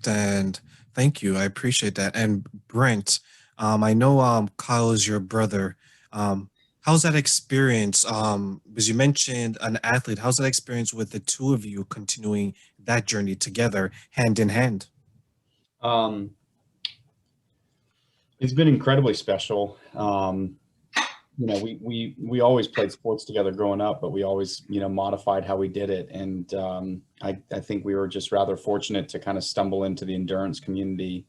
And thank you. I appreciate that. And Brent, I know Kyle is your brother. Um, how's that experience? Because you mentioned an athlete. How's that experience with the two of you continuing that journey together, hand in hand? Um, it's been incredibly special. We always played sports together growing up, but we always, modified how we did it. And I think we were just rather fortunate to kind of stumble into the endurance community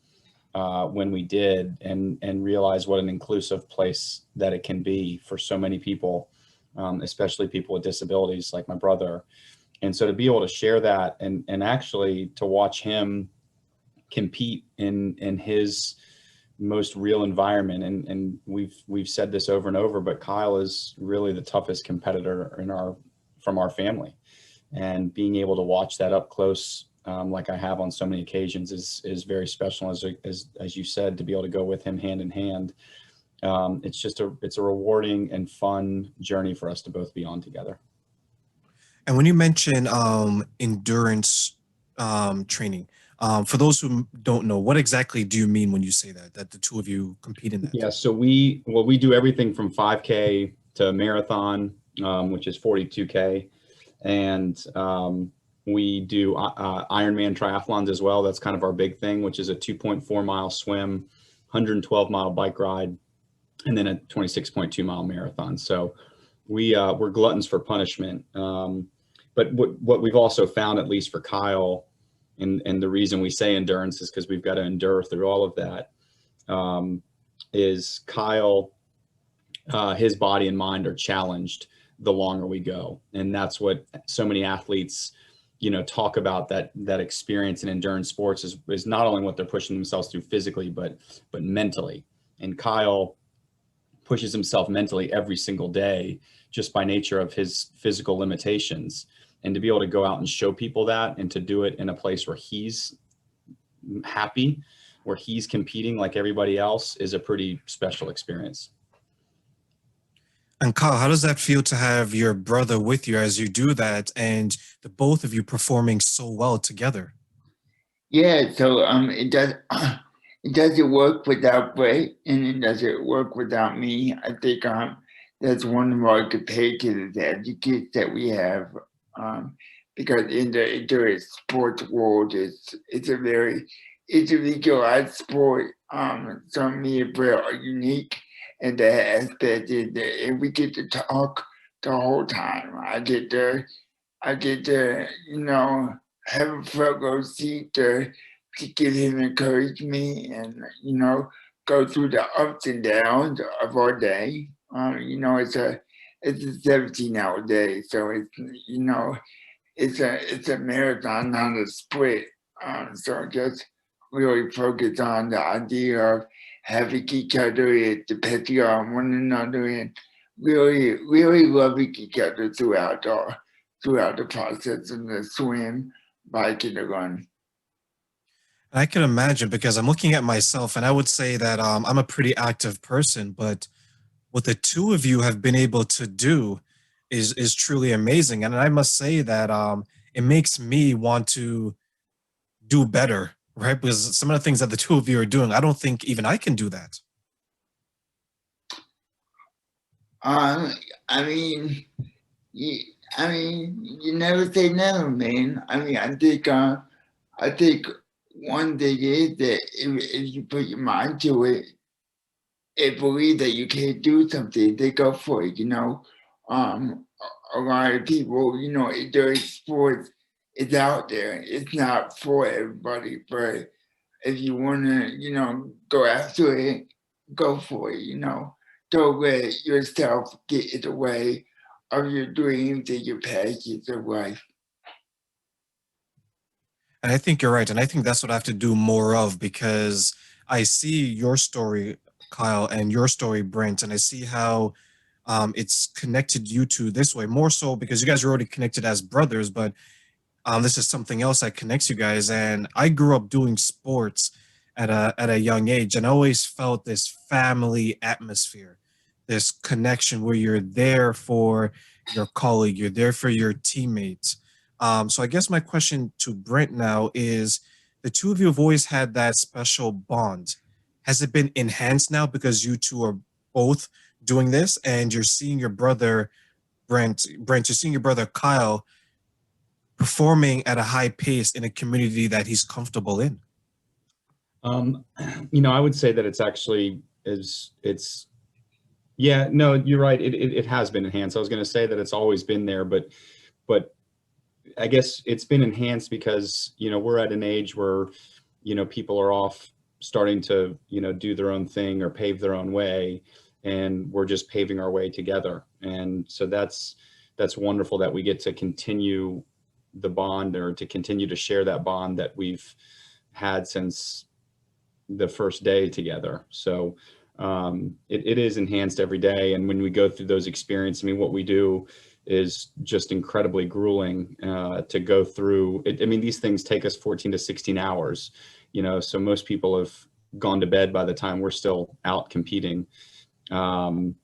when we did, and realize what an inclusive place that it can be for so many people, especially people with disabilities like my brother. And so to be able to share that and actually to watch him compete in his most real environment, and we've said this over and over, but Kyle is really the toughest competitor from our family, and being able to watch that up close, like I have on so many occasions, is very special. As you said, to be able to go with him hand in hand, it's a rewarding and fun journey for us to both be on together. And when you mention endurance training, for those who don't know, what exactly do you mean when you say that, that the two of you compete in that? Yeah, so we do everything from 5K to marathon, which is 42K, and we do Ironman triathlons as well. That's kind of our big thing, which is a 2.4 mile swim, 112 mile bike ride, and then a 26.2 mile marathon. So we're gluttons for punishment. But what we've also found, at least for Kyle, and the reason we say endurance is because we've got to endure through all of that, is Kyle, his body and mind are challenged the longer we go. And that's what so many athletes, talk about, that experience in endurance sports is not only what they're pushing themselves through physically, but mentally. And Kyle pushes himself mentally every single day just by nature of his physical limitations. And to be able to go out and show people that, and to do it in a place where he's happy, where he's competing like everybody else, is a pretty special experience. And Kyle, how does that feel to have your brother with you as you do that and the both of you performing so well together? Yeah, so it does it doesn't work without Brett, and it doesn't work without me. I think that's one of our competitive advocates that we have, um, because in the sports world, it's a very individualized sport. So me and Brett are unique, and that aspect is that, and we get to talk the whole time. I get to, have a front row seat to give him encouragement and, go through the ups and downs of our day. It's a 17-hour day, so it's a marathon, not a sprint. So just really focus on the idea of having each other and depending on one another, and really loving each other throughout the process in the swim, bike, and the run. I can imagine because I'm looking at myself and I would say that I'm a pretty active person, but what the two of you have been able to do is truly amazing. And I must say that it makes me want to do better, right? Because some of the things that the two of you are doing, I don't think even I can do that. Um, I mean, you, you never say never, man. I think one thing is that if you put your mind to it and believe that you can do something, they go for it. Um, a lot of people, enjoy sports. It's out there. It's not for everybody, but if you want to, go after it, go for it. Don't let yourself get in the way of your dreams and your passions of life. And I think you're right. And I think that's what I have to do more of because I see your story, Kyle, and your story, Brent, and I see how it's connected you two this way, more so because you guys are already connected as brothers, but this is something else that connects you guys. And I grew up doing sports at a young age, and I always felt this family atmosphere, this connection where you're there for your colleague, you're there for your teammates. So I guess my question to Brent now is, the two of you have always had that special bond. Has it been enhanced now because you two are both doing this and you're seeing your brother Brent, you're seeing your brother Kyle performing at a high pace in a community that he's comfortable in? I would say that it's actually yeah, no, you're right. It has been enhanced. I was going to say that it's always been there, but I guess it's been enhanced because, we're at an age where, people are off starting to, do their own thing or pave their own way, and we're just paving our way together. And so that's wonderful that we get to continue the bond, or to continue to share that bond that we've had since the first day together. So it is enhanced every day. And when we go through those experiences, what we do is just incredibly grueling to go through it. These things take us 14 to 16 hours, so most people have gone to bed by the time we're still out competing. It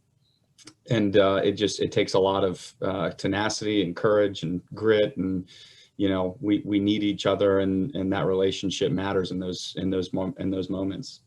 takes a lot of tenacity and courage and grit, and we need each other, and that relationship matters in those moments.